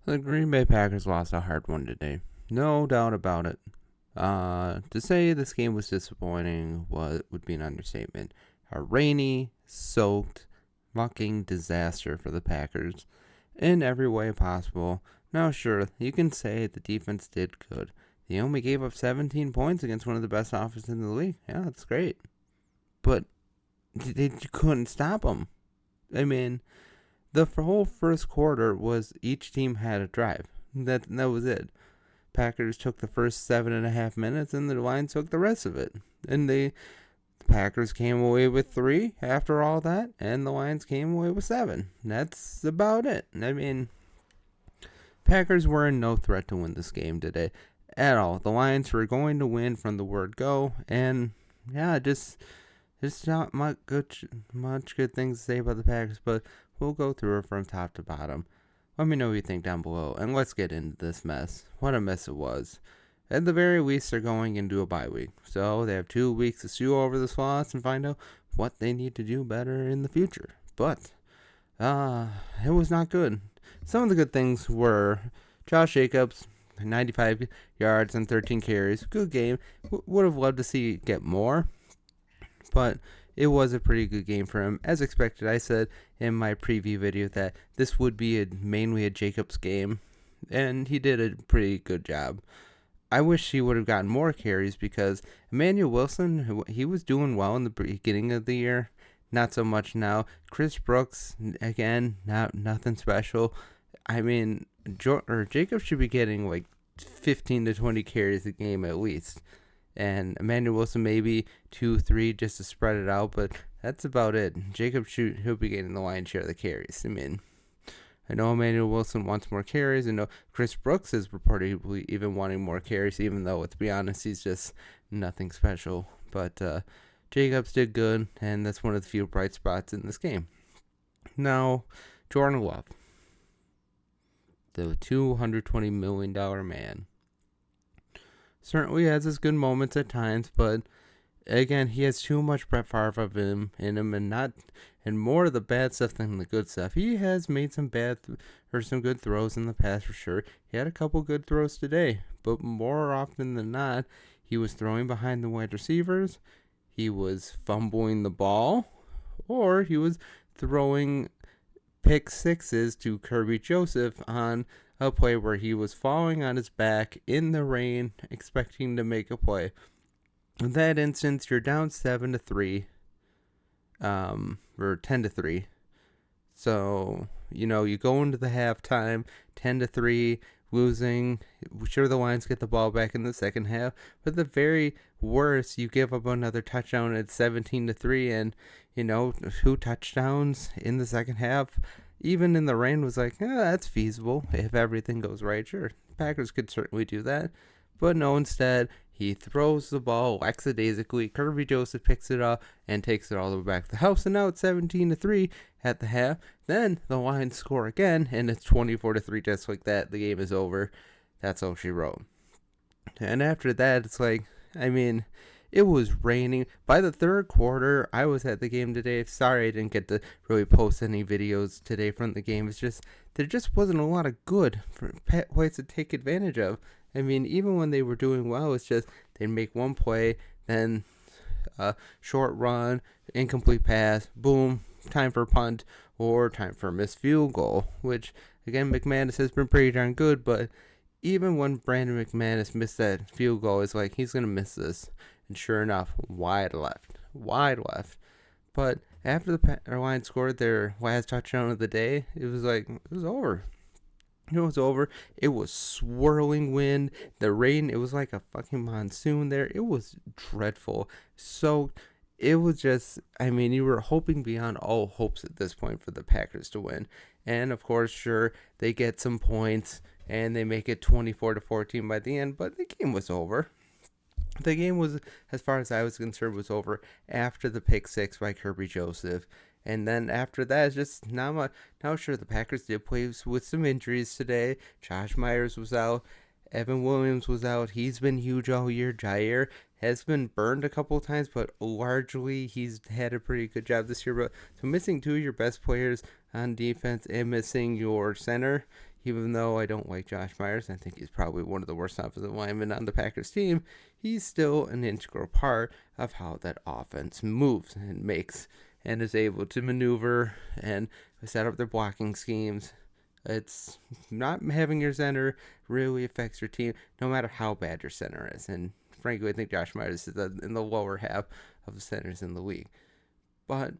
The Green Bay Packers lost a hard one today. No doubt about it. To say this game was disappointing would be an understatement. A rainy, soaked, fucking disaster for the Packers in every way possible. Now, sure, you can say the defense did good. They only gave up 17 points against one of the best offenses in the league. Yeah, that's great. But they couldn't stop them. I mean, the whole first quarter was each team had a drive. That was it. Packers took the first 7.5 minutes, and the Lions took the rest of it. And the Packers came away with 3 after all that, and the Lions came away with 7. That's about it. I mean, Packers were in no threat to win this game today at all. The Lions were going to win from the word go, and yeah, just not much good things to say about the Packers, but we'll go through it from top to bottom. Let me know what you think down below, and let's get into this mess. What a mess it was. At the very least, they're going into a bye week, so they have 2 weeks to stew over this loss and find out what they need to do better in the future. But it was not good. Some of the good things were Josh Jacobs, 95 yards and 13 carries. Good game. Would have loved to see it get more, but it was a pretty good game for him. As expected, I said in my preview video that this would be mainly a Jacobs game, and he did a pretty good job. I wish he would have gotten more carries because Emmanuel Wilson, he was doing well in the beginning of the year. Not so much now. Chris Brooks, again, nothing special. I mean, Jacob should be getting like 15 to 20 carries a game at least. And Emmanuel Wilson maybe 2, 3 just to spread it out, but that's about it. Jacob he'll be getting the lion's share of the carries. I mean, I know Emmanuel Wilson wants more carries. I know Chris Brooks is reportedly even wanting more carries, even though, to be honest, he's just nothing special. But Jacobs did good, and that's one of the few bright spots in this game. Now, Jordan Love, the $220 million man, certainly has his good moments at times, but again, he has too much Brett Favre in him, and more of the bad stuff than the good stuff. He has made some some good throws in the past for sure. He had a couple good throws today, but more often than not, he was throwing behind the wide receivers, he was fumbling the ball, or he was throwing pick sixes to Kirby Joseph on a play where he was falling on his back in the rain, expecting to make a play. In that instance, you're down 7-3, or 10-3. So you go into the halftime 10-3, losing. Sure, the Lions get the ball back in the second half, but the very worst, you give up another touchdown at 17-3, and 2 touchdowns in the second half. Even in the rain was like, that's feasible if everything goes right. Sure, Packers could certainly do that, but no. Instead, he throws the ball lackadaisically. Kirby Joseph picks it up and takes it all the way back to the house, and now it's 17-3 at the half. Then the Lions score again, and it's 24-3, just like that. The game is over. That's all she wrote. And after that, it's like, I mean, it was raining. By the third quarter, I was at the game today. Sorry I didn't get to really post any videos today from the game. It's just, there just wasn't a lot of good plays to take advantage of. I mean, even when they were doing well, it's just they'd make one play, then a short run, incomplete pass, boom, time for a punt, or time for a missed field goal, which, again, McManus has been pretty darn good, but even when Brandon McManus missed that field goal, it's like, he's going to miss this. And sure enough, wide left. But after the Lions scored their last touchdown of the day, it was like, it was over. It was over. It was swirling wind. The rain, it was like a fucking monsoon there. It was dreadful. So it was just, I mean, you were hoping beyond all hopes at this point for the Packers to win. And of course, sure, they get some points and they make it 24-14 by the end, but the game was over. The game was, as far as I was concerned, was over after the pick six by Kirby Joseph. And then after that, it's just not much. Now, sure, the Packers did play with some injuries today. Josh Myers was out. Evan Williams was out. He's been huge all year. Jair has been burned a couple of times, but largely he's had a pretty good job this year. But so missing 2 of your best players on defense and missing your center, Even though I don't like Josh Myers, I think he's probably one of the worst offensive linemen on the Packers team, he's still an integral part of how that offense moves and makes and is able to maneuver and set up their blocking schemes. It's not having your center really affects your team, no matter how bad your center is. And frankly, I think Josh Myers is in the lower half of the centers in the league. But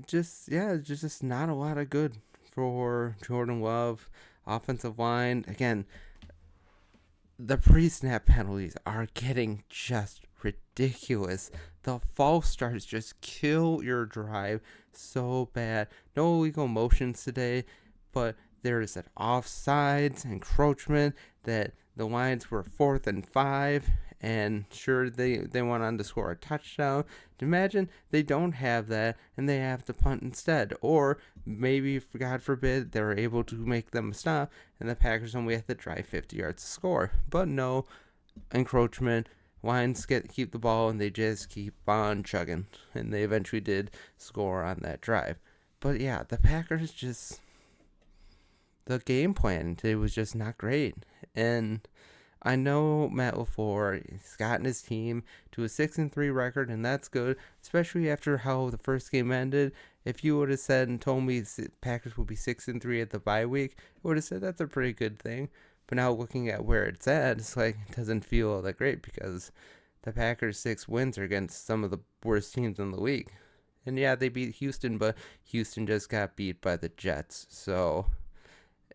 just not a lot of good for Jordan Love. Offensive line, again, the pre-snap penalties are getting just ridiculous. The false starts just kill your drive so bad. No illegal motions today, but there is an offsides encroachment that the Lions were 4th and 5, and sure they went on to score a touchdown. Imagine they don't have that and they have to punt instead, or maybe God forbid they're able to make them a stop and the Packers only have to drive 50 yards to score. But no, encroachment. Lions keep the ball and they just keep on chugging, and they eventually did score on that drive. But yeah, the Packers just, the game plan, it was just not great. And I know Matt LaFleur has gotten his team to a 6-3 record, and that's good, especially after how the first game ended. If you would have said and told me Packers would be 6-3 at the bye week, I would have said that's a pretty good thing. But now looking at where it's at, it's like it doesn't feel all that great because the Packers' 6 wins are against some of the worst teams in the league. And yeah, they beat Houston, but Houston just got beat by the Jets. So,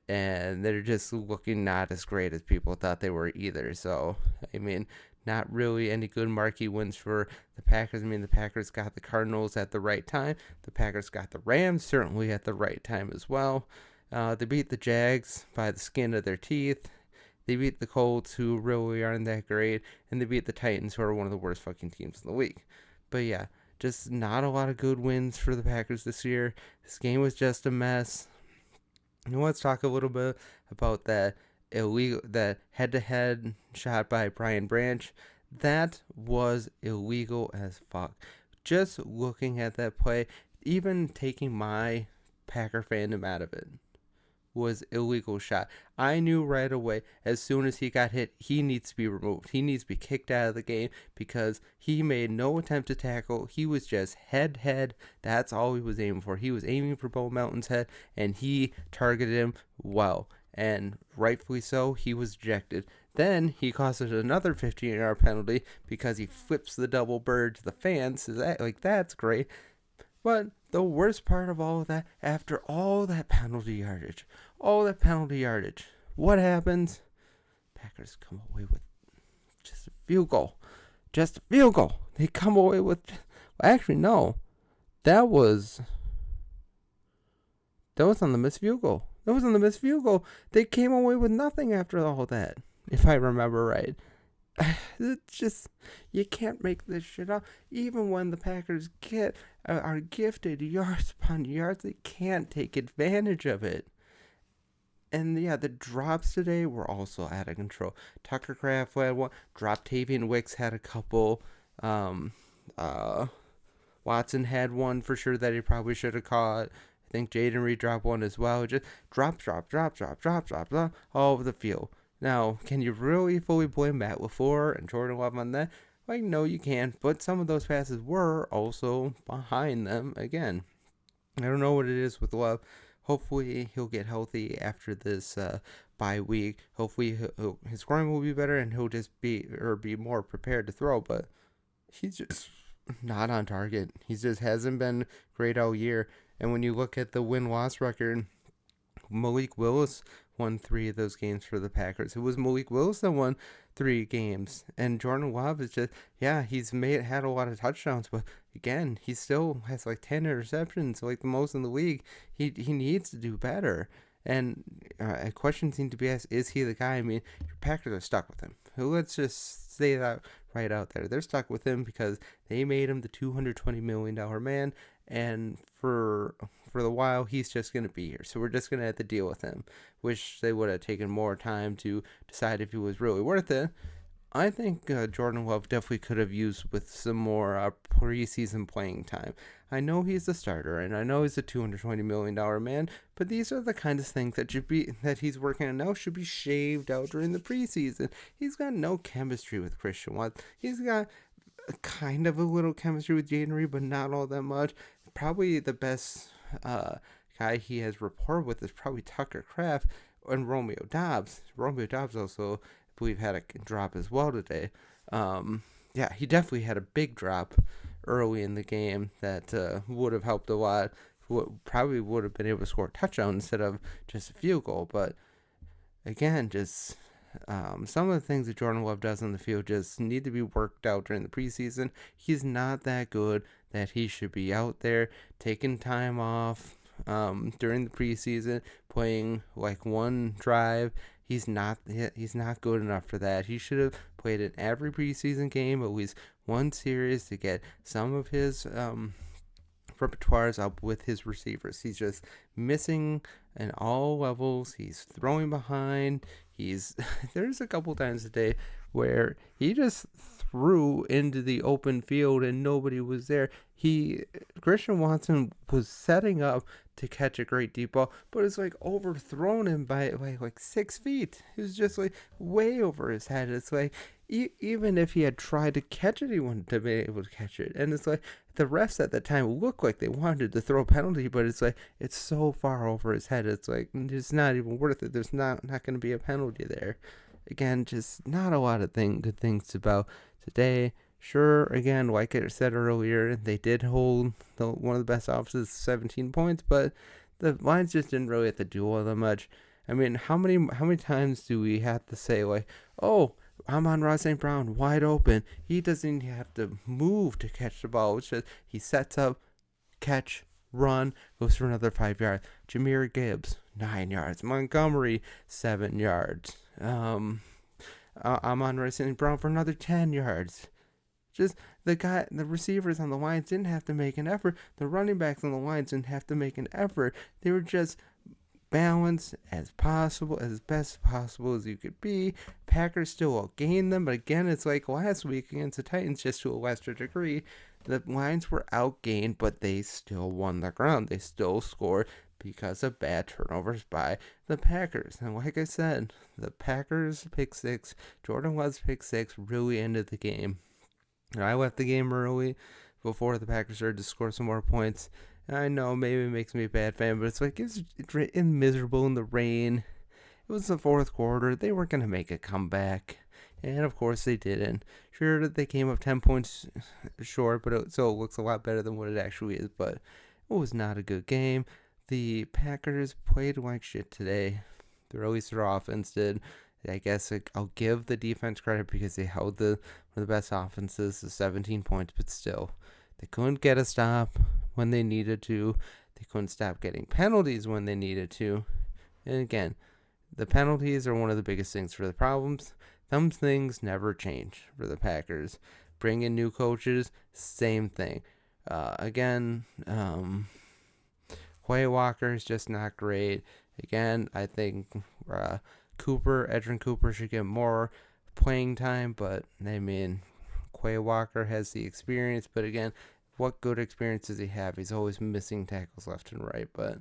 and they're just looking not as great as people thought they were either. So, I mean, not really any good marquee wins for the Packers. I mean, the Packers got the Cardinals at the right time. The Packers got the Rams certainly at the right time as well. They beat the Jags by the skin of their teeth. They beat the Colts, who really aren't that great. And they beat the Titans, who are one of the worst fucking teams in the league. But yeah, just not a lot of good wins for the Packers this year. This game was just a mess. And let's talk a little bit about that head-to-head shot by Brian Branch. That was illegal as fuck. Just looking at that play, even taking my Packer fandom out of it, was illegal shot. I knew right away, as soon as he got hit, he needs to be removed. He needs to be kicked out of the game because he made no attempt to tackle. He was just head. That's all he was aiming for. He was aiming for Bo Melton's head, and he targeted him well. And rightfully so, he was ejected. Then he causes another 15-yard penalty because he flips the double bird to the fans. That's great. But the worst part of all of that, after all that penalty yardage, what happens? Packers come away with just a field goal. They come away with, actually, no. That was on the missed field goal. They came away with nothing after all that, if I remember right. It's just, you can't make this shit up. Even when the Packers are gifted yards upon yards, they can't take advantage of it. And yeah, the drops today were also out of control. Tucker Kraft had one. Tavian Wicks had a couple. Watson had one for sure that he probably should have caught. I think Jaden Reed dropped one as well. Just drop all over the field. Now, can you really fully blame Matt LaFleur and Jordan Love on that? Like, no, you can't. But some of those passes were also behind them again. I don't know what it is with Love. Hopefully, he'll get healthy after this bye week. Hopefully, his scoring will be better and he'll just be more prepared to throw. But he's just not on target. He just hasn't been great all year. And when you look at the win-loss record, Malik Willis won 3 of those games for the Packers. It was Malik Willis that won 3 games. And Jordan Love is just, he's had a lot of touchdowns, but again, he still has like 10 interceptions, like the most in the league. He needs to do better. And a question seemed to be asked, is he the guy? I mean, your Packers are stuck with him. Let's just say that right out there. They're stuck with him because they made him the $220 million man, and for the while, he's just going to be here. So we're just going to have to deal with him. Wish they would have taken more time to decide if he was really worth it. I think Jordan Love definitely could have used with some more preseason playing time. I know he's the starter, and I know he's a $220 million man, but these are the kind of things that he's working on now should be shaved out during the preseason. He's got no chemistry with Christian Watts. He's got kind of a little chemistry with Jaden Reed, but not all that much. Probably the best uh, guy he has rapport with is probably Tucker Kraft and Romeo Dobbs. Romeo Dobbs also, I believe, had a drop as well today. Yeah, he definitely had a big drop early in the game that would have helped a lot. Probably would have been able to score a touchdown instead of just a field goal. But again, just some of the things that Jordan Love does on the field just need to be worked out during the preseason. He's not that good that he should be out there taking time off during the preseason, playing like one drive. He's not good enough for that. He should have played in every preseason game, at least one series to get some of his repertoires up with his receivers. He's just missing in all levels. He's throwing behind. He's there's a couple times a day where he just threw into the open field and nobody was there. Christian Watson was setting up to catch a great deep ball, but it's like overthrown him by like 6 feet. It was just like way over his head. It's like even if he had tried to catch it, he wouldn't have been able to catch it. And it's like the refs at the time looked like they wanted to throw a penalty, but it's like it's so far over his head. It's like it's not even worth it. There's not going to be a penalty there. Again, just not a lot of good things about today. Sure, again, like I said earlier, they did hold one of the best offenses, 17 points, but the Lions just didn't really have to do all that much. I mean, how many times do we have to say like, oh, Amon-Ra St. Brown wide open. He doesn't have to move to catch the ball. It's just he sets up, catch, run, goes for another 5 yards. Jahmyr Gibbs, 9 yards. Montgomery, 7 yards. Amon-Ra St. Brown for another 10 yards. Just the receivers on the Lions didn't have to make an effort. The running backs on the Lions didn't have to make an effort. They were just balanced as possible, as best possible as you could be. Packers still outgained them, but again, it's like last week against the Titans, just to a lesser degree. The Lions were outgained, but they still won the ground. They still scored because of bad turnovers by the Packers. And like I said, the Packers pick six, Jordan Love's pick six really ended the game. I left the game early before the Packers started to score some more points. I know maybe it makes me a bad fan, but it's like it's miserable in the rain. It was the fourth quarter. They weren't going to make a comeback. And of course they didn't. Sure, they came up 10 points short, but it looks a lot better than what it actually is. But it was not a good game. The Packers played like shit today. Or at least their offense did. I guess I'll give the defense credit because they held one of the best offenses to 17 points, but still, they couldn't get a stop when they needed to. They couldn't stop getting penalties when they needed to. And again, the penalties are one of the biggest things for the problems. Some things never change for the Packers. Bring in new coaches, same thing. Again, Quay Walker is just not great. Again, I think Edrin Cooper should get more playing time, but I mean, Quay Walker has the experience, but again, what good experience does he have? He's always missing tackles left and right, but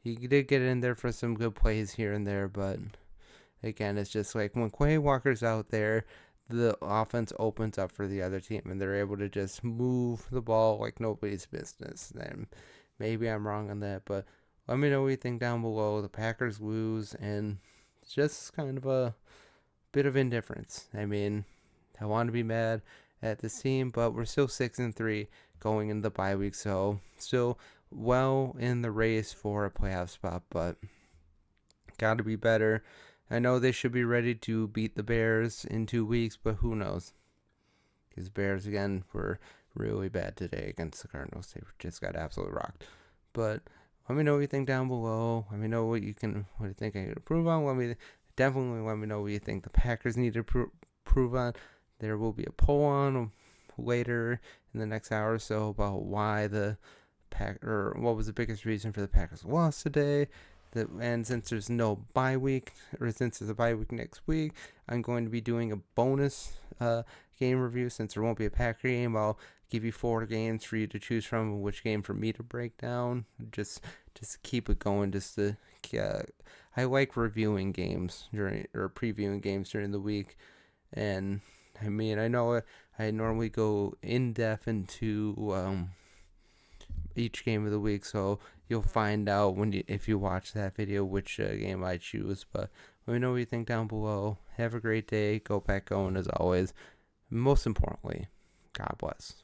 he did get in there for some good plays here and there, but again, it's just like when Quay Walker's out there, the offense opens up for the other team, and they're able to just move the ball like nobody's business. And maybe I'm wrong on that, but let me know what you think down below. The Packers lose, and it's just kind of a bit of indifference. I mean, I want to be mad at this team, but we're still 6-3 going into the bye week, so still well in the race for a playoff spot, but got to be better. I know they should be ready to beat the Bears in 2 weeks, but who knows? Because Bears, again, were really bad today against the Cardinals. They just got absolutely rocked. But let me know what you think down below. Let me know what you think I can improve on. Definitely let me know what you think the Packers need to improve on. There will be a poll on later in the next hour or so about why what was the biggest reason for the Packers loss today. And since there's no bye week, or since there's a bye week next week, I'm going to be doing a bonus game review. Since there won't be a Packer game, I'll give you 4 games for you to choose from, which game for me to break down. Just keep it going. I like reviewing games or previewing games during the week, and I mean I know I normally go in depth into each game of the week, so you'll find out if you watch that video which game I choose. But let me know what you think down below. Have a great day. Go Pack Going as always. Most importantly, God bless.